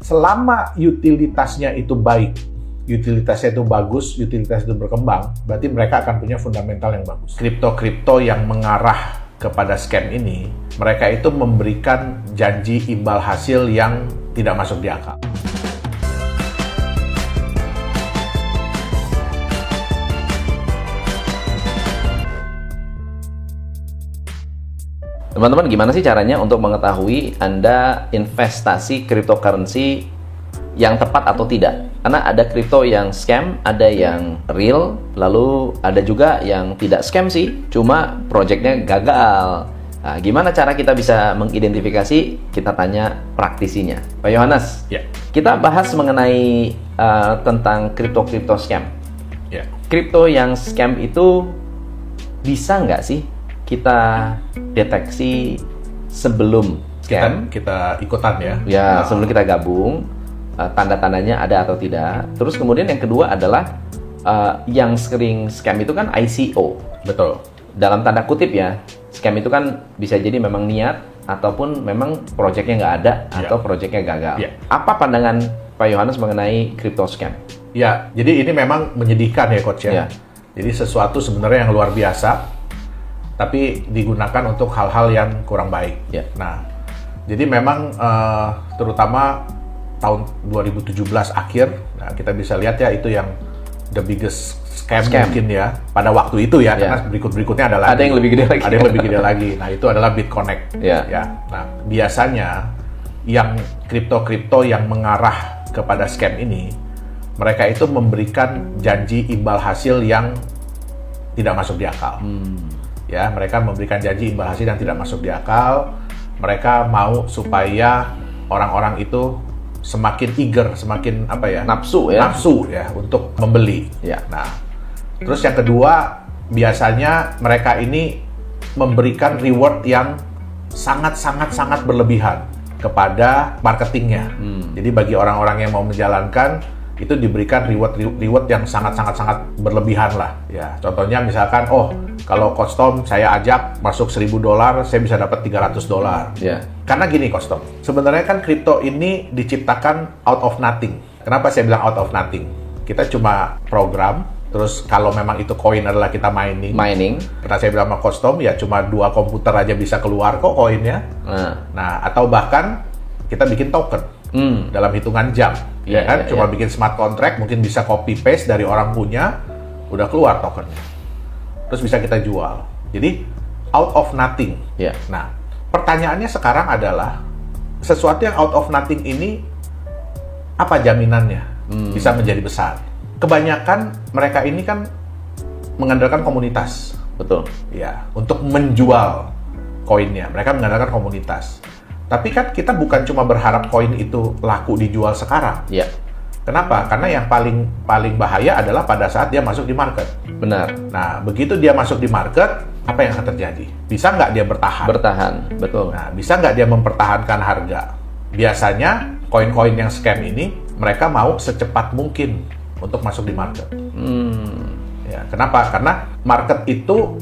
selama utilitasnya itu baik, utilitasnya itu bagus, utilitas itu berkembang, berarti mereka akan punya fundamental yang bagus. Kripto-kripto yang mengarah kepada scam ini, mereka itu memberikan janji imbal hasil yang tidak masuk di akal. Teman-teman, gimana sih caranya untuk mengetahui Anda investasi cryptocurrency yang tepat atau tidak? Karena ada kripto yang scam, ada yang real, lalu ada juga yang tidak scam sih, cuma projectnya gagal. Nah, gimana cara kita bisa mengidentifikasi? Kita tanya praktisinya. Pak Yohanes, kita bahas mengenai tentang kripto scam. Kripto yang scam itu bisa nggak sih kita deteksi sebelum scam? Kita ikutan ya. Sebelum kita gabung, tanda-tandanya ada atau tidak. Terus kemudian yang kedua adalah yang sering scam itu kan ICO. Betul. Dalam tanda kutip ya, scam itu kan bisa jadi memang niat ataupun memang proyeknya nggak ada atau proyeknya gagal. Apa pandangan Pak Yohanes mengenai crypto scam? Ya, jadi ini memang menyedihkan ya Coach ya. Jadi sesuatu sebenarnya yang luar biasa, tapi digunakan untuk hal-hal yang kurang baik. Nah, jadi memang terutama tahun 2017 akhir, nah kita bisa lihat ya itu yang the biggest scam mungkin ya pada waktu itu ya, karena berikutnya ada yang lebih gede lagi. Ada yang lebih gede lagi. Nah, itu adalah BitConnect. Nah, biasanya yang kripto yang mengarah kepada scam ini, mereka itu memberikan janji imbal hasil yang tidak masuk di akal. Mereka memberikan janji imbal hasil yang tidak masuk di akal. Mereka mau supaya orang-orang itu semakin eager, semakin nafsu ya untuk membeli. Nah, terus yang kedua, biasanya mereka ini memberikan reward yang sangat berlebihan kepada marketingnya. Jadi bagi orang-orang yang mau menjalankan, itu diberikan reward yang sangat berlebihan lah ya. Contohnya misalkan, kalau Coach Tom saya ajak masuk $1.000, saya bisa dapat $300. Karena gini Coach Tom, sebenarnya kan kripto ini diciptakan out of nothing. Kenapa saya bilang out of nothing? Kita cuma program, terus kalau memang itu koin adalah kita mining. Karena saya bilang sama Coach Tom, ya cuma 2 komputer aja bisa keluar kok koinnya. Nah, atau bahkan kita bikin token dalam hitungan jam. Cuma bikin smart contract, mungkin bisa copy paste dari orang punya, udah keluar tokennya. Terus bisa kita jual. Jadi out of nothing. Nah, pertanyaannya sekarang adalah, sesuatu yang out of nothing ini apa jaminannya bisa menjadi besar? Kebanyakan mereka ini kan mengandalkan komunitas. Betul. Untuk menjual koinnya, mereka mengandalkan komunitas. Tapi kan kita bukan cuma berharap koin itu laku dijual sekarang. Kenapa? Karena yang paling bahaya adalah pada saat dia masuk di market. Benar. Nah, begitu dia masuk di market, apa yang akan terjadi? Bisa nggak dia bertahan? Betul. Nah, bisa nggak dia mempertahankan harga? Biasanya koin-koin yang scam ini, mereka mau secepat mungkin untuk masuk di market. Kenapa? Karena market itu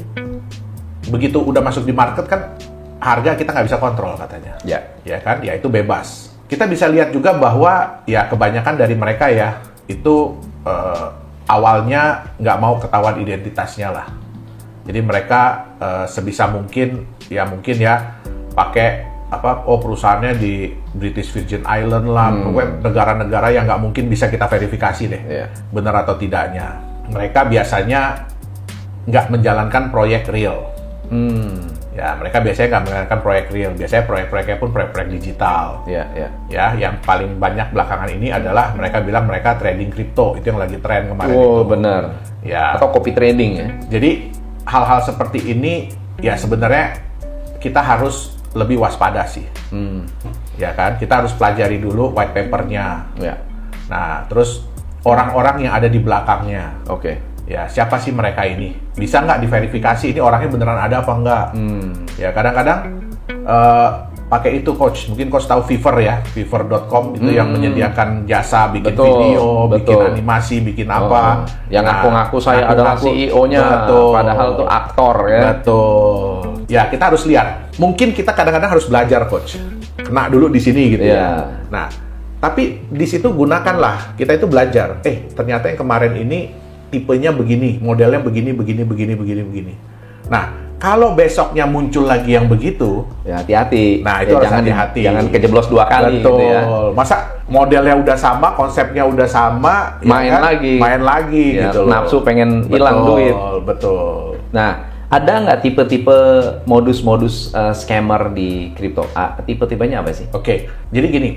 begitu udah masuk di market kan, harga kita nggak bisa kontrol katanya. Ya itu bebas. Kita bisa lihat juga bahwa kebanyakan dari mereka itu awalnya nggak mau ketahuan identitasnya lah. Jadi mereka sebisa mungkin pakai perusahaannya di British Virgin Island lah, negara-negara yang nggak mungkin bisa kita verifikasi deh benar atau tidaknya. Mereka biasanya nggak menjalankan proyek real. Mereka biasanya nggak menjalankan proyek real. Biasanya proyek-proyeknya pun proyek-proyek digital. Yang paling banyak belakangan ini adalah mereka bilang mereka trading kripto. Itu yang lagi tren kemarin itu. Benar. Atau copy trading ya. Jadi hal-hal seperti ini sebenarnya kita harus lebih waspada sih. Kita harus pelajari dulu white paper-nya. Nah, terus orang-orang yang ada di belakangnya. Siapa sih mereka ini? Bisa nggak diverifikasi ini orangnya beneran ada apa enggak? Kadang-kadang pakai itu Coach. Mungkin Coach tahu Fiverr ya, Fiverr.com itu yang menyediakan jasa bikin video, bikin animasi, bikin apa. Yang ngaku-ngaku saya adalah CEO-nya, padahal itu aktor ya. Betul. Kita harus lihat. Mungkin kita kadang-kadang harus belajar Coach. Kena dulu di sini gitu ya. Nah, Tapi di situ gunakanlah, kita itu belajar. Ternyata yang kemarin ini tipenya begini, modelnya begini. Nah, kalau besoknya muncul lagi yang begitu, ya hati-hati. Nah, itu harus hati-hati. Jangan kejeblos 2 kali. Betul. Gitu ya. Masa modelnya udah sama, konsepnya udah sama, main lagi ya, gitu loh. Nafsu pengen hilang duit. Betul. Nah, ada nggak tipe-tipe modus-modus scammer di kripto? Tipe-tipenya apa sih? Oke, jadi gini,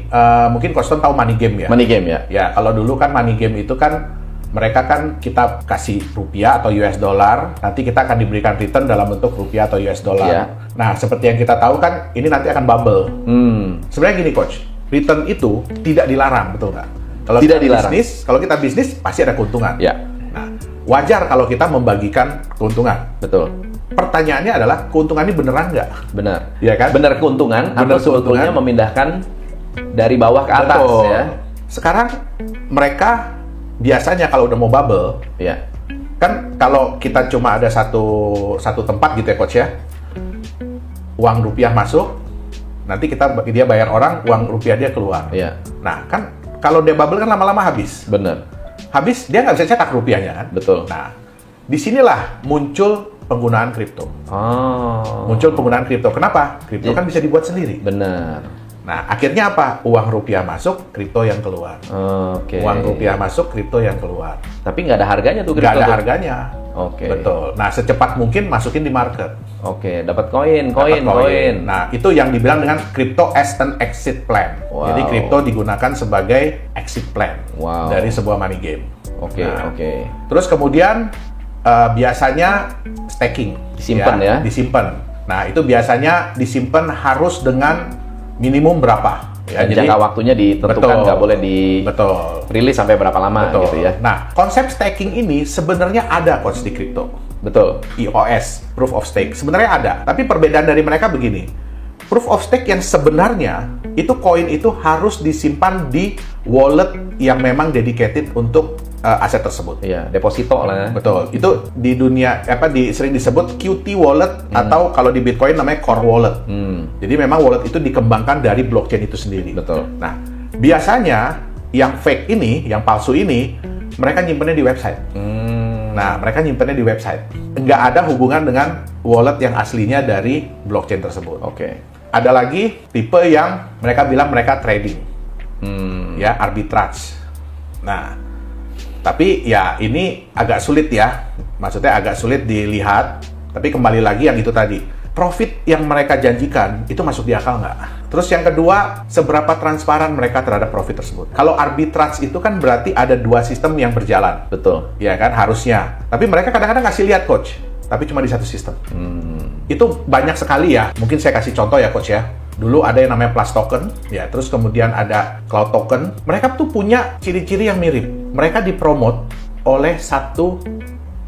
mungkin Koston tahu money game ya? Money game ya? Ya, kalau dulu kan money game itu kan mereka kan kita kasih rupiah atau US dollar, nanti kita akan diberikan return dalam bentuk rupiah atau US dollar. Ya. Nah, seperti yang kita tahu kan, ini nanti akan bubble. Sebenarnya gini, Coach, return itu tidak dilarang, betul nggak? Kalau kita bisnis, pasti ada keuntungan. Ya. Nah, wajar kalau kita membagikan keuntungan. Betul. Pertanyaannya adalah, keuntungan ini beneran nggak? Benar. Iya kan? Benar keuntungan, atau sebetulnya memindahkan dari bawah ke atas. Betul. Ya. Sekarang mereka biasanya kalau udah mau bubble, ya, kan kalau kita cuma ada satu tempat gitu ya, Coach ya, uang rupiah masuk, nanti dia bayar orang, uang rupiah dia keluar. Ya. Nah, kan kalau dia bubble kan lama-lama habis. Benar. Habis dia nggak bisa cetak rupiahnya kan. Betul. Nah, disinilah muncul penggunaan kripto. Muncul penggunaan kripto. Kenapa? Kripto kan bisa dibuat sendiri. Benar. Nah, akhirnya apa? Uang rupiah masuk, kripto yang keluar. Uang rupiah masuk, kripto yang keluar. Tapi nggak ada harganya tuh kripto? Nggak ada harganya. Betul. Nah, secepat mungkin masukin di market. Dapat koin. Nah, itu yang dibilang dengan crypto as an exit plan. Wow. Jadi, kripto digunakan sebagai exit plan dari sebuah money game. Terus kemudian, biasanya staking. Disimpan ya? Disimpan. Nah, itu biasanya disimpan harus dengan minimum berapa? Ya, jadi jangka waktunya ditentukan, nggak boleh rilis sampai berapa lama gitu ya. Nah, konsep staking ini sebenarnya ada, Coach, di kripto. Betul. POS, Proof of Stake. Sebenarnya ada, tapi perbedaan dari mereka begini. Proof of Stake yang sebenarnya, itu koin itu harus disimpan di wallet yang memang dedicated untuk aset tersebut. Iya, deposito lah ya. Betul. Itu di dunia sering disebut QT wallet atau kalau di Bitcoin namanya core wallet. Jadi memang wallet itu dikembangkan dari blockchain itu sendiri. Betul. Nah, biasanya yang fake ini, yang palsu ini, mereka nyimpennya di website. Nah, mereka nyimpennya di website. Nggak ada hubungan dengan wallet yang aslinya dari blockchain tersebut. Ada lagi tipe yang mereka bilang mereka trading. Ya, arbitrage. Nah, tapi ya ini agak sulit ya, maksudnya agak sulit dilihat, tapi kembali lagi yang itu tadi, profit yang mereka janjikan itu masuk di akal nggak? Terus yang kedua, seberapa transparan mereka terhadap profit tersebut? Kalau arbitrage itu kan berarti ada 2 sistem yang berjalan. Betul. Ya kan, harusnya. Tapi mereka kadang-kadang ngasih lihat, Coach, tapi cuma di satu sistem. Itu banyak sekali ya, mungkin saya kasih contoh ya, Coach ya. Dulu ada yang namanya Plus Token, ya, terus kemudian ada Cloud Token. Mereka tuh punya ciri-ciri yang mirip. Mereka dipromot oleh satu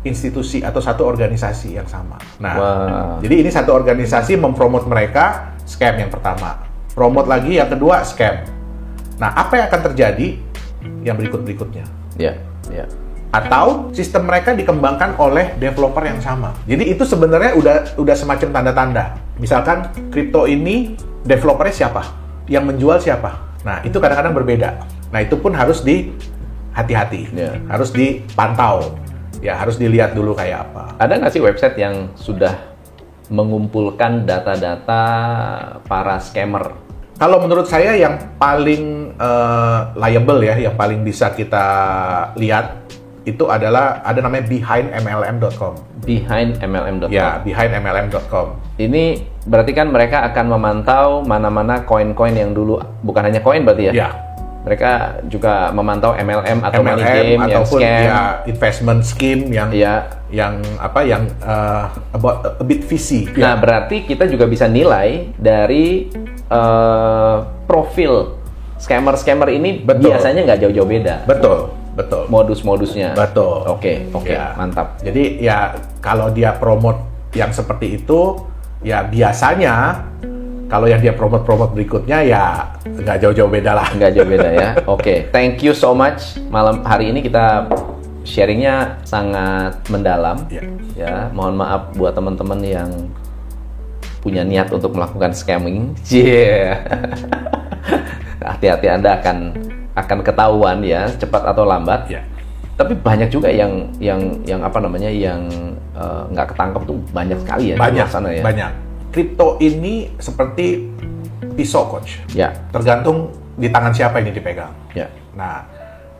institusi atau satu organisasi yang sama. Nah, jadi ini satu organisasi mempromot mereka, scam yang pertama. Promot lagi yang kedua, scam. Nah, apa yang akan terjadi yang berikut-berikutnya? Ya. Atau sistem mereka dikembangkan oleh developer yang sama. Jadi itu sebenarnya udah semacam tanda-tanda. Misalkan kripto ini developernya siapa? Yang menjual siapa? Nah, itu kadang-kadang berbeda. Nah, itu pun harus hati-hati. Harus dipantau. Ya, harus dilihat dulu kayak apa. Ada nggak sih website yang sudah mengumpulkan data-data para scammer? Kalau menurut saya yang paling liable ya, yang paling bisa kita lihat, itu adalah ada namanya behindmlm.com. Behindmlm.com. Ya, behindmlm.com. Ini berarti kan mereka akan memantau mana-mana koin-koin yang dulu, bukan hanya koin berarti ya? Ya. Mereka juga memantau MLM atau money MLM game yang ataupun scam. ya investment scheme yang about a bit fishy. Nah, berarti kita juga bisa nilai dari profil scammer ini. Betul. Biasanya nggak jauh-jauh beda. Betul. Modus-modusnya. Betul. Oke, ya. Mantap. Jadi ya kalau dia promote yang seperti itu, ya biasanya kalau yang dia promote berikutnya ya nggak jauh-jauh beda lah. Nggak jauh beda ya. Oke. Thank you so much. Malam hari ini kita sharingnya sangat mendalam. Ya, mohon maaf buat teman-teman yang punya niat untuk melakukan scamming. hati-hati, Anda akan ketahuan ya, cepat atau lambat. Ya. Tapi banyak juga yang apa namanya, yang nggak ketangkep tuh banyak sekali ya. Banyak, sana ya. banyak. Kripto ini seperti pisau, Coach. Ya. Tergantung di tangan siapa ini dipegang. Ya. Nah,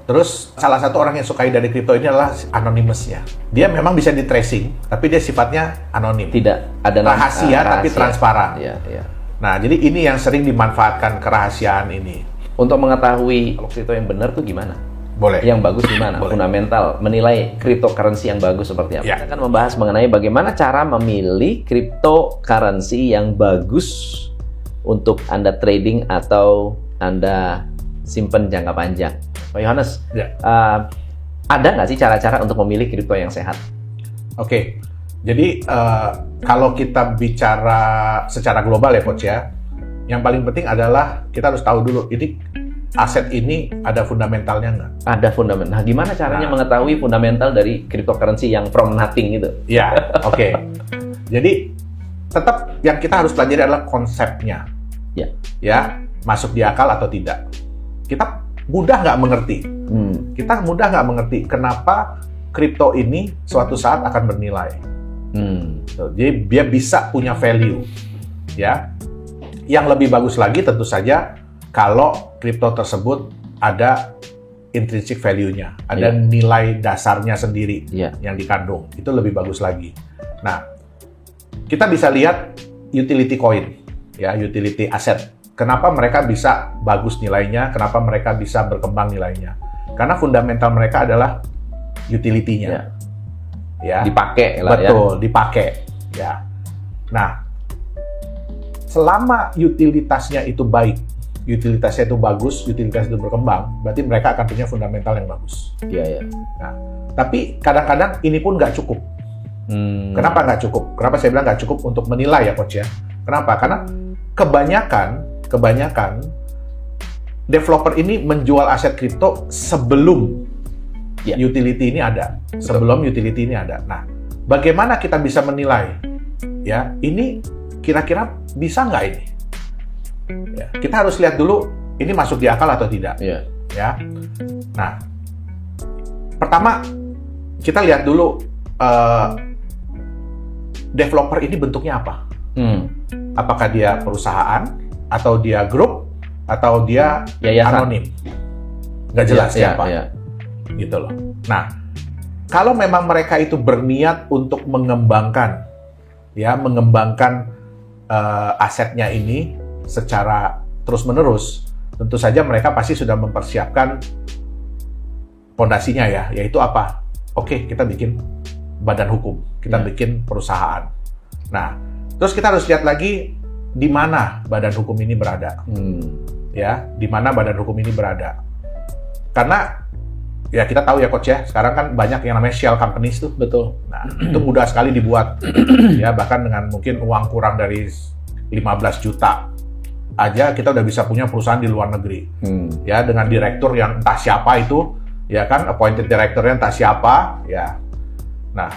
terus salah satu orang yang sukai dari kripto ini adalah anonymous-nya. Dia memang bisa di tracing, tapi dia sifatnya anonim. Tidak ada rahasia, tapi transparan. Ya, ya. Nah, jadi ini yang sering dimanfaatkan kerahasiaan ini. Untuk mengetahui kalau kripto yang benar tuh gimana? Boleh. Yang bagus gimana? Boleh. Fundamental, menilai cryptocurrency yang bagus seperti apa? Ya. Kita akan membahas mengenai bagaimana cara memilih cryptocurrency yang bagus untuk Anda trading atau Anda simpen jangka panjang. Pak Yohanes, Ya. ada nggak sih cara-cara untuk memilih kripto yang sehat? Oke, jadi kalau kita bicara secara global ya Coach ya, yang paling penting adalah kita harus tahu dulu, ini aset ini ada fundamentalnya nggak? Ada fundamental. Nah, gimana caranya mengetahui fundamental dari cryptocurrency yang from nothing itu? Ya, oke. Jadi tetap yang kita harus pelajari adalah konsepnya. Ya. Ya, masuk di akal atau tidak. Kita mudah nggak mengerti. Kita mudah nggak mengerti kenapa kripto ini suatu saat akan bernilai. Jadi dia bisa punya value. Ya. Yang lebih bagus lagi tentu saja kalau kripto tersebut ada intrinsic value-nya, ada nilai dasarnya sendiri yang dikandung. Itu lebih bagus lagi. Nah, kita bisa lihat utility coin, ya, utility asset. Kenapa mereka bisa bagus nilainya? Kenapa mereka bisa berkembang nilainya? Karena fundamental mereka adalah utility-nya. Ya. Dipakai lah. Betul, dipakai. Ya. Nah, selama utilitasnya itu baik, utilitasnya itu bagus, utilitas itu berkembang, berarti mereka akan punya fundamental yang bagus. Iya, ya. Nah, tapi kadang-kadang ini pun nggak cukup. Kenapa nggak cukup? Kenapa saya bilang nggak cukup untuk menilai ya Coach ya? Kenapa? Karena kebanyakan developer ini menjual aset kripto sebelum utility ini ada. Sebelum utility ini ada. Nah, bagaimana kita bisa menilai? Ya, ini kira-kira bisa nggak ini? Ya, kita harus lihat dulu ini masuk di akal atau tidak. Ya. Nah, pertama kita lihat dulu developer ini bentuknya apa? Apakah dia perusahaan atau dia grup atau dia anonim? Nggak jelas siapa. Gitu loh. Nah, kalau memang mereka itu berniat untuk mengembangkan asetnya ini secara terus-menerus, tentu saja mereka pasti sudah mempersiapkan fondasinya ya, yaitu apa? Oke, kita bikin badan hukum, kita bikin perusahaan. Nah, terus kita harus lihat lagi di mana badan hukum ini berada. Ya, di mana badan hukum ini berada. Karena ya kita tahu ya Coach ya, sekarang kan banyak yang namanya shell companies tuh. Betul. Nah, itu mudah sekali dibuat. Ya, bahkan dengan mungkin uang kurang dari 15 juta aja kita udah bisa punya perusahaan di luar negeri. Ya, dengan direktur yang entah siapa itu, ya kan, appointed director-nya entah siapa, ya. Nah,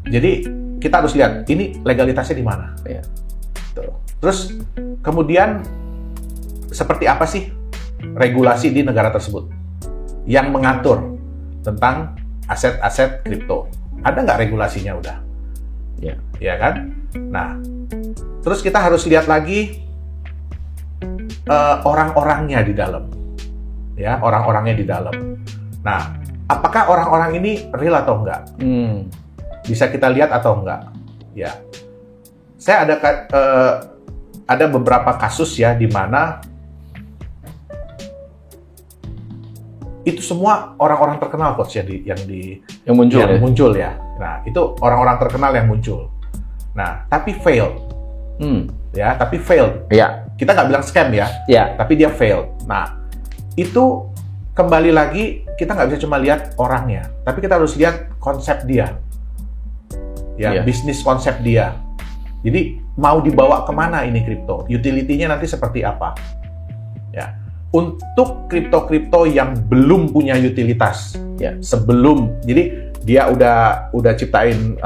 jadi kita harus lihat ini legalitasnya di mana. Ya. Terus kemudian seperti apa sih regulasi di negara tersebut yang mengatur tentang aset-aset kripto? Ada nggak regulasinya udah? Ya kan? Nah, terus kita harus lihat lagi orang-orangnya di dalam. Ya, orang-orangnya di dalam. Nah, apakah orang-orang ini real atau enggak? Bisa kita lihat atau enggak? Ya, saya ada beberapa kasus ya di mana itu semua orang-orang terkenal Coach ya yang muncul ya. Nah, itu orang-orang terkenal yang muncul. Nah, tapi failed. Ya, tapi failed. Ya. Kita nggak bilang scam ya. Tapi dia failed. Nah, itu kembali lagi kita nggak bisa cuma lihat orangnya, tapi kita harus lihat konsep dia. Ya, bisnis konsep dia. Jadi mau dibawa kemana ini kripto? Utility-nya nanti seperti apa? Ya. Untuk kripto-kripto yang belum punya utilitas, sebelum, jadi dia udah ciptain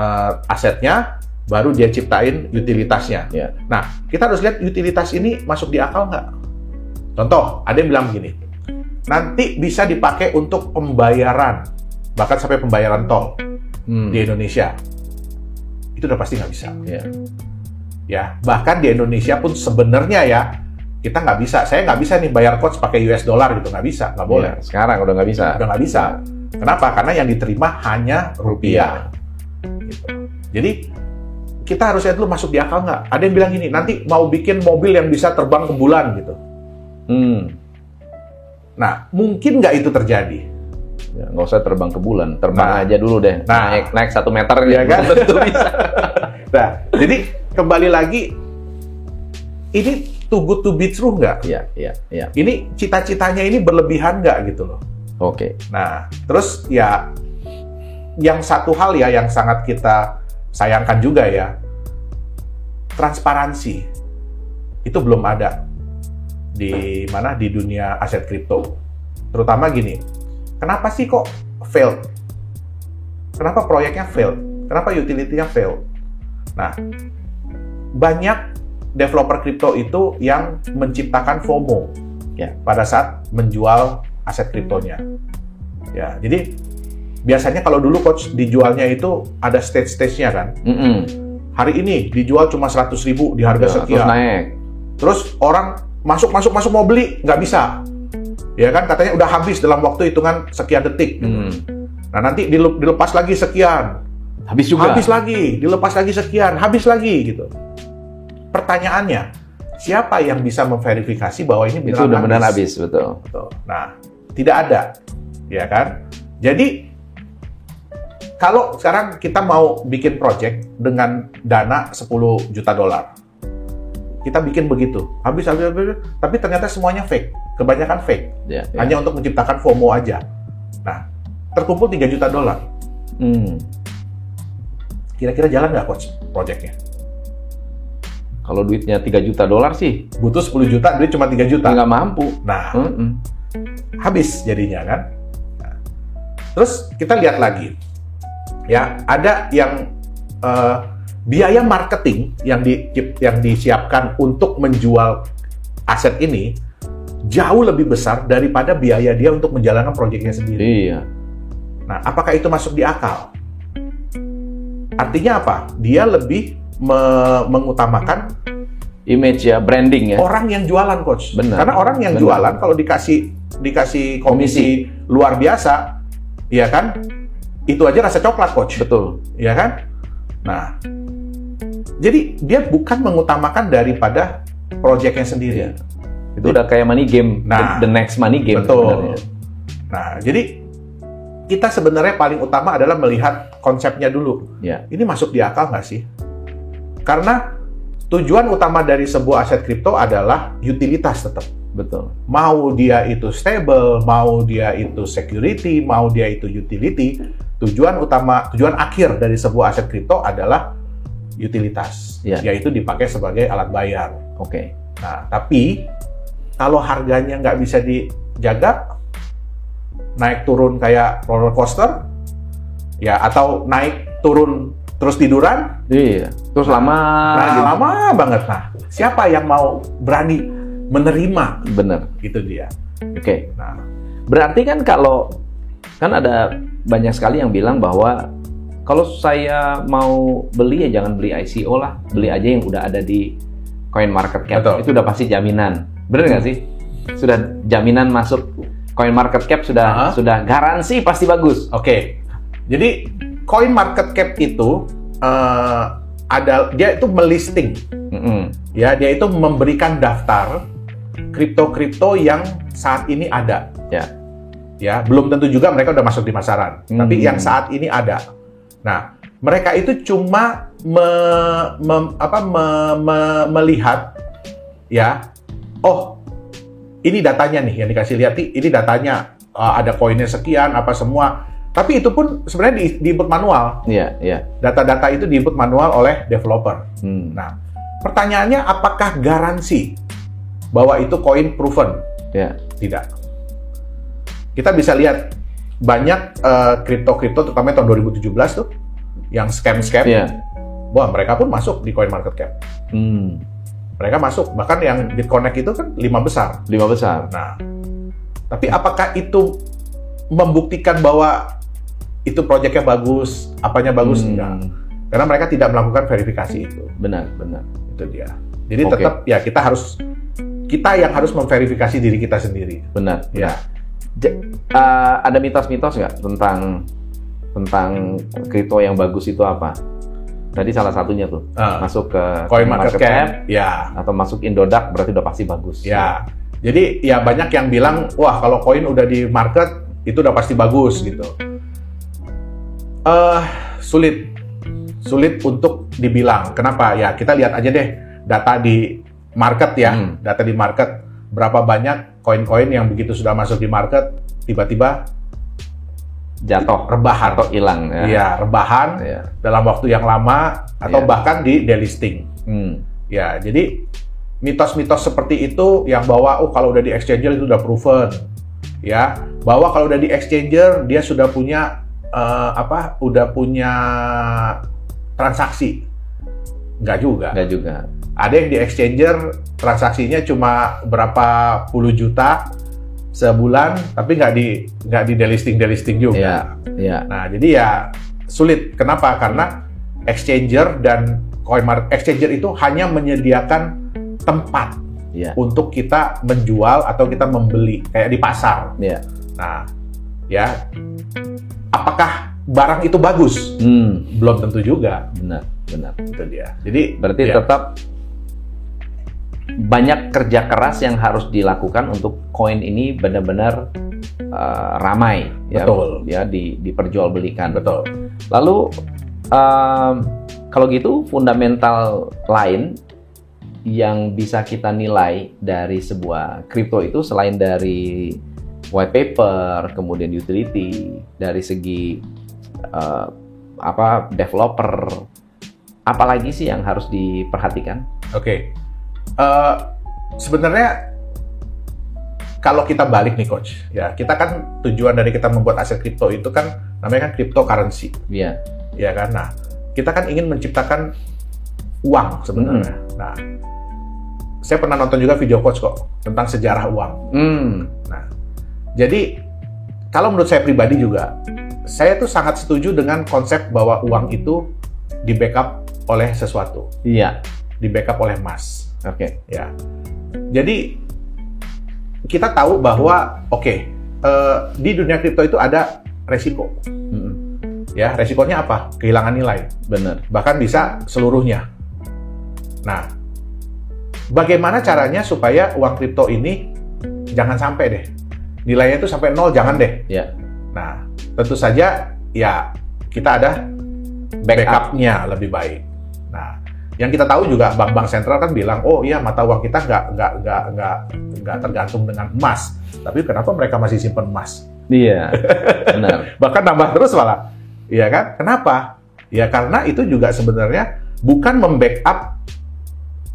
asetnya, baru dia ciptain utilitasnya. Nah, kita harus lihat utilitas ini masuk di akal nggak? Contoh, ada yang bilang begini, nanti bisa dipakai untuk pembayaran, bahkan sampai pembayaran tol di Indonesia. Itu udah pasti nggak bisa. Ya, bahkan di Indonesia pun sebenarnya ya, kita nggak bisa. Saya nggak bisa nih bayar coach pakai US dollar gitu, nggak bisa, nggak boleh. Sekarang udah nggak bisa. Udah nggak bisa. Kenapa? Karena yang diterima hanya rupiah. Gitu. Jadi kita harus lihat dulu masuk di akal nggak. Ada yang bilang gini, nanti mau bikin mobil yang bisa terbang ke bulan gitu. Nah, mungkin nggak itu terjadi? Ya, nggak usah terbang ke bulan, terbang aja dulu deh. Naik 1 meter ya kan? Tentu bisa. Nah, jadi kembali lagi, ini too good to be true nggak? Iya. Ini cita-citanya ini berlebihan nggak gitu loh? Oke. Nah, terus ya, yang satu hal ya yang sangat kita sayangkan juga ya, transparansi itu belum ada di dunia aset kripto. Terutama gini, kenapa sih kok failed? Kenapa proyeknya failed? Kenapa utility-nya failed? Nah, banyak developer kripto itu yang menciptakan FOMO ya pada saat menjual aset kriptonya. Ya, jadi biasanya kalau dulu coach dijualnya itu ada stage-stage-nya kan. Hari ini dijual cuma 100.000 di harga sekian. Terus naik. Terus orang masuk mau beli, nggak bisa. Ya kan, katanya udah habis dalam waktu hitungan sekian detik. Nah, nanti dilepas lagi sekian. Habis juga. Habis lagi, dilepas lagi sekian, habis lagi gitu. Pertanyaannya, siapa yang bisa memverifikasi bahwa ini itu udah benar habis, betul. Nah, tidak ada. Ya kan? Jadi kalau sekarang kita mau bikin project dengan dana 10 juta dolar. Kita bikin begitu, habis, tapi ternyata semuanya fake, kebanyakan fake, hanya untuk menciptakan FOMO aja. Nah, terkumpul 3 juta dolar. Kira-kira jalan nggak coach projectnya? Kalau duitnya 3 juta dolar sih, butuh 10 juta, duit cuma 3 juta. Nggak mampu. Nah, habis jadinya kan. Nah, terus kita lihat lagi, ya ada yang biaya marketing yang disiapkan untuk menjual aset ini jauh lebih besar daripada biaya dia untuk menjalankan proyeknya sendiri. Iya. Nah, apakah itu masuk di akal? Artinya apa? Dia lebih mengutamakan image ya, branding ya. Orang yang jualan coach. Benar. Karena orang yang jualan kalau dikasih komisi luar biasa, ya kan? Itu aja rasa coklat coach. Betul. Ya kan? Nah, jadi dia bukan mengutamakan daripada proyeknya sendiri. Ya. Itu udah kayak money game, the next money game. Betul. Sebenarnya. Nah, jadi kita sebenarnya paling utama adalah melihat konsepnya dulu. Ya. Ini masuk di akal nggak sih? Karena tujuan utama dari sebuah aset kripto adalah utilitas tetap. Betul. Mau dia itu stable, mau dia itu security, mau dia itu utility, tujuan akhir dari sebuah aset kripto adalah utilitas, yaitu dipakai sebagai alat bayar. Oke. Nah, tapi kalau harganya nggak bisa dijaga, naik turun kayak roller coaster, ya atau naik turun terus tiduran, terus lama, lama banget. Nah, siapa yang mau berani menerima? Bener, itu dia. Oke. Nah, berarti kan kan ada banyak sekali yang bilang bahwa kalau saya mau beli ya jangan beli ICO lah, beli aja yang udah ada di CoinMarketCap. Betul. Itu udah pasti jaminan. Bener nggak sih? Sudah jaminan masuk CoinMarketCap, sudah garansi pasti bagus. Oke. Jadi CoinMarketCap itu dia itu melisting, ya dia itu memberikan daftar kripto-kripto yang saat ini ada. Ya, belum tentu juga mereka udah masuk di pasaran, tapi yang saat ini ada. Nah, mereka itu cuma melihat, ya, oh ini datanya nih yang dikasih lihat, ini datanya ada koinnya sekian, apa semua. Tapi itu pun sebenarnya di-input manual. Iya. Data-data itu di-input manual oleh developer. Nah, pertanyaannya apakah garansi bahwa itu koin proven? Tidak. Kita bisa lihat banyak kripto-kripto, terutama tahun 2017 tuh, yang scam-scam. Wah, mereka pun masuk di CoinMarketCap. Mereka masuk, bahkan yang BitConnect itu kan 5 besar. 5 besar. Nah, tapi apakah itu membuktikan bahwa itu proyeknya bagus, apanya bagus? Enggak. Karena mereka tidak melakukan verifikasi itu. Benar. Itu dia. Jadi tetap ya kita yang harus memverifikasi diri kita sendiri. Benar. Ya. Ada mitos-mitos nggak tentang kripto yang bagus itu apa? Tadi salah satunya tuh masuk ke CoinMarketCap, ya. Atau masuk Indodax berarti udah pasti bagus. Ya. Jadi ya banyak yang bilang, wah kalau koin udah di market itu udah pasti bagus gitu. Sulit untuk dibilang. Kenapa? Ya kita lihat aja deh data di market ya, data di market berapa banyak koin-koin yang begitu sudah masuk di market tiba-tiba jatuh, rebahan atau hilang. Iya, rebahan dalam waktu yang lama atau bahkan di delisting. Ya, jadi mitos-mitos seperti itu yang bahwa kalau udah di exchanger itu udah proven. Ya, bahwa kalau udah di exchanger dia sudah punya udah punya transaksi. Enggak juga. Ada yang di exchanger transaksinya cuma berapa puluh juta sebulan, tapi nggak di delisting juga. Nah, jadi ya sulit. Kenapa? Karena exchanger dan exchanger itu hanya menyediakan tempat untuk kita menjual atau kita membeli, kayak di pasar. Nah, ya apakah barang itu bagus? Belum tentu juga. Benar. Itu dia. Jadi berarti tetap banyak kerja keras yang harus dilakukan untuk koin ini benar-benar ramai. Betul. Ya diperjualbelikan. Betul. Lalu kalau gitu fundamental lain yang bisa kita nilai dari sebuah kripto itu selain dari white paper, kemudian utility, dari segi developer, apalagi sih yang harus diperhatikan? Oke. Sebenarnya kalau kita balik nih coach, ya kita kan tujuan dari kita membuat aset kripto itu kan namanya kan cryptocurrency. Iya. Ya kan. Nah, kita kan ingin menciptakan uang sebenarnya. Nah, saya pernah nonton juga video coach kok tentang sejarah uang. Nah, jadi kalau menurut saya pribadi juga, saya tuh sangat setuju dengan konsep bahwa uang itu di backup oleh sesuatu. Iya. Di backup oleh emas. Oke. Ya. Jadi kita tahu bahwa di dunia kripto itu ada resiko. Ya, resikonya apa? Kehilangan nilai. Benar. Bahkan bisa seluruhnya. Nah, bagaimana caranya supaya uang kripto ini jangan sampai deh nilainya itu sampai 0, jangan deh. Ya. Nah, tentu saja ya kita ada backupnya lebih baik. Nah, yang kita tahu juga bank-bank sentral kan bilang, oh iya mata uang kita nggak tergantung dengan emas. Tapi kenapa mereka masih simpan emas? Iya, benar. Bahkan nambah terus malah, iya kan? Kenapa? Ya karena itu juga sebenarnya bukan membackup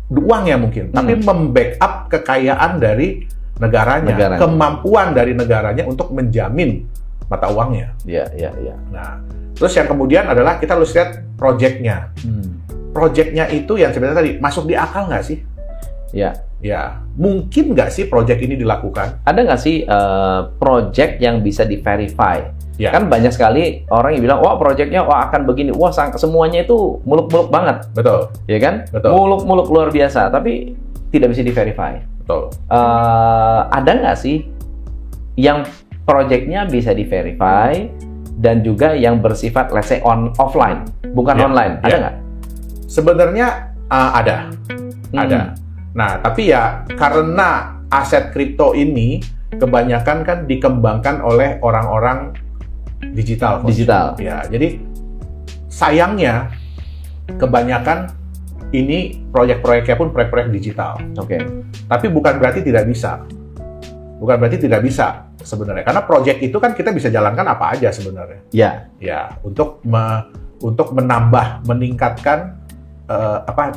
uangnya mungkin, tapi membackup kekayaan dari negaranya, kemampuan dari negaranya untuk menjamin mata uangnya. Iya. Nah, terus yang kemudian adalah kita harus lihat project-nya. Project-nya itu yang sebenarnya tadi masuk di akal nggak sih? Ya, mungkin nggak sih project ini dilakukan? Ada nggak sih project yang bisa di-verify? Ya. Kan banyak sekali orang yang bilang, wah project-nya akan begini, wah semuanya itu muluk-muluk banget. Betul. Ya kan? Betul. Muluk-muluk luar biasa, tapi tidak bisa di-verify. Betul. Ada nggak sih yang project-nya bisa di-verify dan juga yang bersifat, let's say, offline, bukan online? Ada nggak? Sebenarnya ada. Nah, tapi ya karena aset kripto ini kebanyakan kan dikembangkan oleh orang-orang digital. Ya, jadi sayangnya kebanyakan ini proyek-proyeknya pun proyek-proyek digital. Oke. Tapi bukan berarti tidak bisa. Sebenarnya. Karena proyek itu kan kita bisa jalankan apa aja sebenarnya. Ya, untuk meningkatkan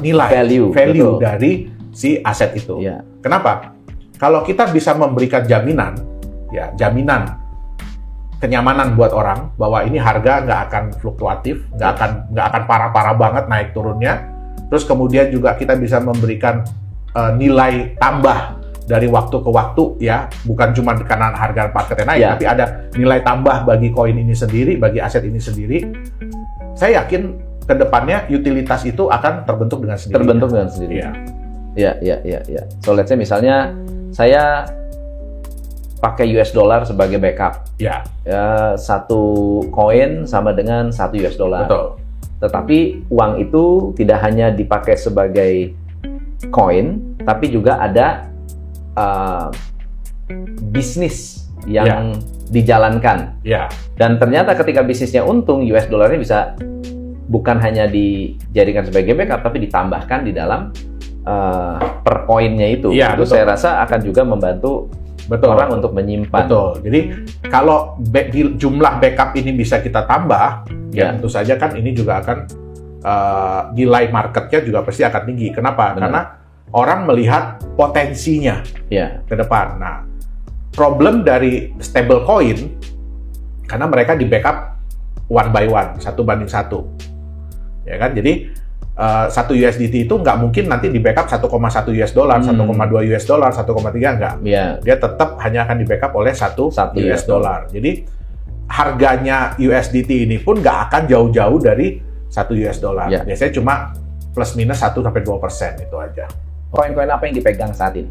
nilai value dari si aset itu. Kenapa? Kalau kita bisa memberikan jaminan kenyamanan buat orang bahwa ini harga nggak akan fluktuatif, nggak akan parah-parah banget naik turunnya. Terus kemudian juga kita bisa memberikan nilai tambah dari waktu ke waktu ya, bukan cuma karena harga marketnya naik, tapi ada nilai tambah bagi koin ini sendiri, bagi aset ini sendiri. Saya yakin ke depannya utilitas itu akan terbentuk dengan sendirinya. Terbentuk dengan sendirinya. Ya. So let's say misalnya saya pakai US dollar sebagai backup. Ya, satu koin sama dengan 1 US dollar. Betul. Tetapi uang itu tidak hanya dipakai sebagai koin, tapi juga ada bisnis yang dijalankan. Dan ternyata ketika bisnisnya untung, US dollarnya bisa bukan hanya dijadikan sebagai backup, tapi ditambahkan di dalam per koinnya itu. Itu saya rasa akan juga membantu orang untuk menyimpan. Betul. Jadi kalau jumlah backup ini bisa kita tambah, ya tentu saja kan ini juga akan nilai marketnya juga pasti akan tinggi. Kenapa? Karena orang melihat potensinya ke depan. Nah, problem dari stable coin karena mereka di backup 1 by 1, 1:1. Ya kan? Jadi 1 USDT itu nggak mungkin nanti di backup 1,1 US dollar, 1,2 US dollar, 1,3 nggak. Dia tetap hanya akan di backup oleh 1 US dollar. Jadi harganya USDT ini pun nggak akan jauh-jauh dari 1 US dollar. Biasanya cuma plus minus 1-2% itu aja. Koin-koin apa yang dipegang saat ini?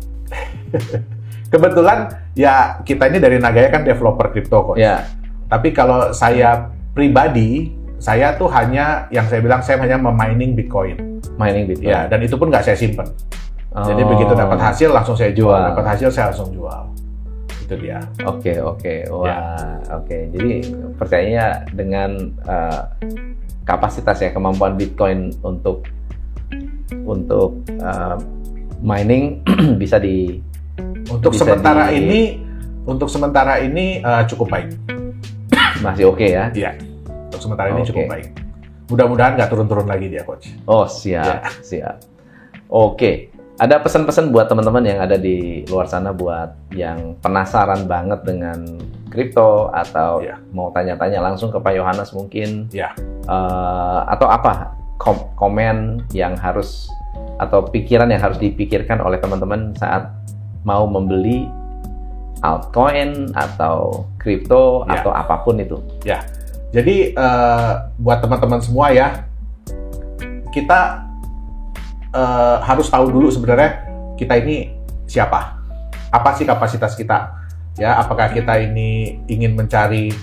Kebetulan ya kita ini dari Nagaya kan developer crypto coin. Tapi kalau saya pribadi, saya tuh hanya yang saya bilang saya hanya memining Bitcoin. Mining Bitcoin. Ya, dan itu pun nggak saya simpen. Jadi begitu dapat hasil langsung saya jual. Dapat hasil saya langsung jual. Itu dia. Oke. Wah, oke. Jadi percayanya dengan kapasitas ya, kemampuan Bitcoin untuk mining bisa di untuk sementara ini cukup baik. Masih oke ya? Iya. Untuk sementara ini cukup baik. Mudah-mudahan nggak turun-turun lagi dia, Coach. Oh, siap. Oke. Ada pesan-pesan buat teman-teman yang ada di luar sana buat yang penasaran banget dengan kripto atau mau tanya-tanya langsung ke Pak Yohanes mungkin? Atau apa komen yang harus atau pikiran yang harus dipikirkan oleh teman-teman saat mau membeli altcoin atau kripto atau apapun itu? Jadi buat teman-teman semua ya, kita harus tahu dulu sebenarnya kita ini siapa, apa sih kapasitas kita, ya apakah kita ini ingin mencari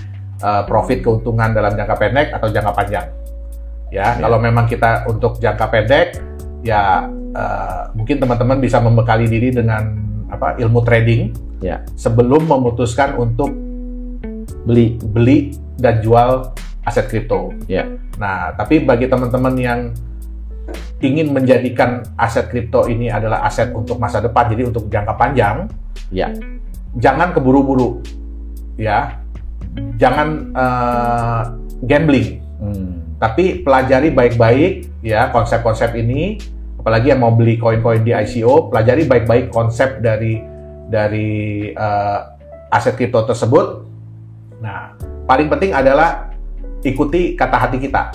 profit keuntungan dalam jangka pendek atau jangka panjang, kalau memang kita untuk jangka pendek, ya mungkin teman-teman bisa membekali diri dengan ilmu trading sebelum memutuskan untuk beli dan jual aset kripto. Nah, tapi bagi teman-teman yang ingin menjadikan aset kripto ini adalah aset untuk masa depan, jadi untuk jangka panjang, jangan keburu-buru, jangan gambling, tapi pelajari baik-baik konsep-konsep ini. Apalagi yang mau beli koin-koin di ICO, pelajari baik-baik konsep dari aset kripto tersebut. Nah, paling penting adalah ikuti kata hati kita.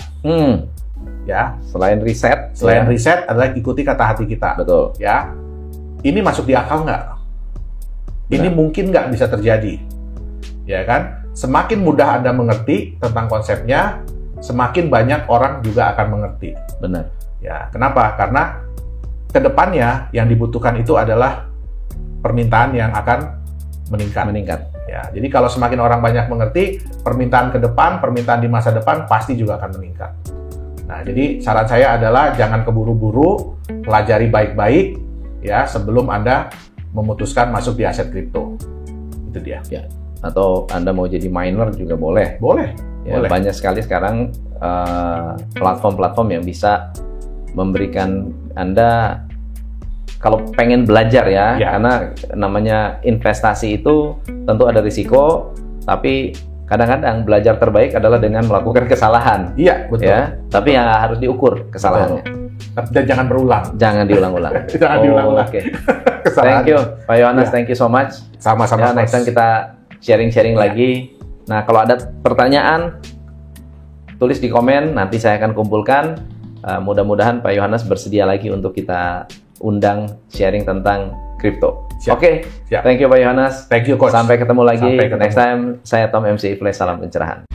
Selain riset adalah ikuti kata hati kita. Betul. Ini masuk di akal nggak? Ini mungkin nggak bisa terjadi, ya kan? Semakin mudah Anda mengerti tentang konsepnya, semakin banyak orang juga akan mengerti. Benar. Kenapa? Karena kedepannya yang dibutuhkan itu adalah permintaan yang akan meningkat. Jadi kalau semakin orang banyak mengerti, permintaan ke depan, permintaan di masa depan pasti juga akan meningkat. Nah, jadi saran saya adalah jangan keburu-buru, pelajari baik-baik sebelum Anda memutuskan masuk di aset kripto. Itu dia. Atau Anda mau jadi miner juga boleh. Boleh. Banyak sekali sekarang platform-platform yang bisa memberikan Anda kalau pengen belajar karena namanya investasi itu tentu ada risiko, tapi kadang-kadang belajar terbaik adalah dengan melakukan kesalahan. Betul. Tapi yang harus diukur kesalahannya. Dan jangan berulang. Jangan diulang-ulang. Jangan diulang-ulang. Oke. Thank you, Pak Yohanes. Thank you so much. Sama-sama. Next time kita sharing-sharing lagi. Nah, kalau ada pertanyaan, tulis di komen. Nanti saya akan kumpulkan. Mudah-mudahan Pak Yohanes bersedia lagi untuk kita undang sharing tentang kripto. Siap. Oke, Siap. thank you Pak Yohanes. Thank you, Coach. Sampai ketemu lagi. Sampai ketemu. Next time, saya Tom MC Ifles, salam pencerahan.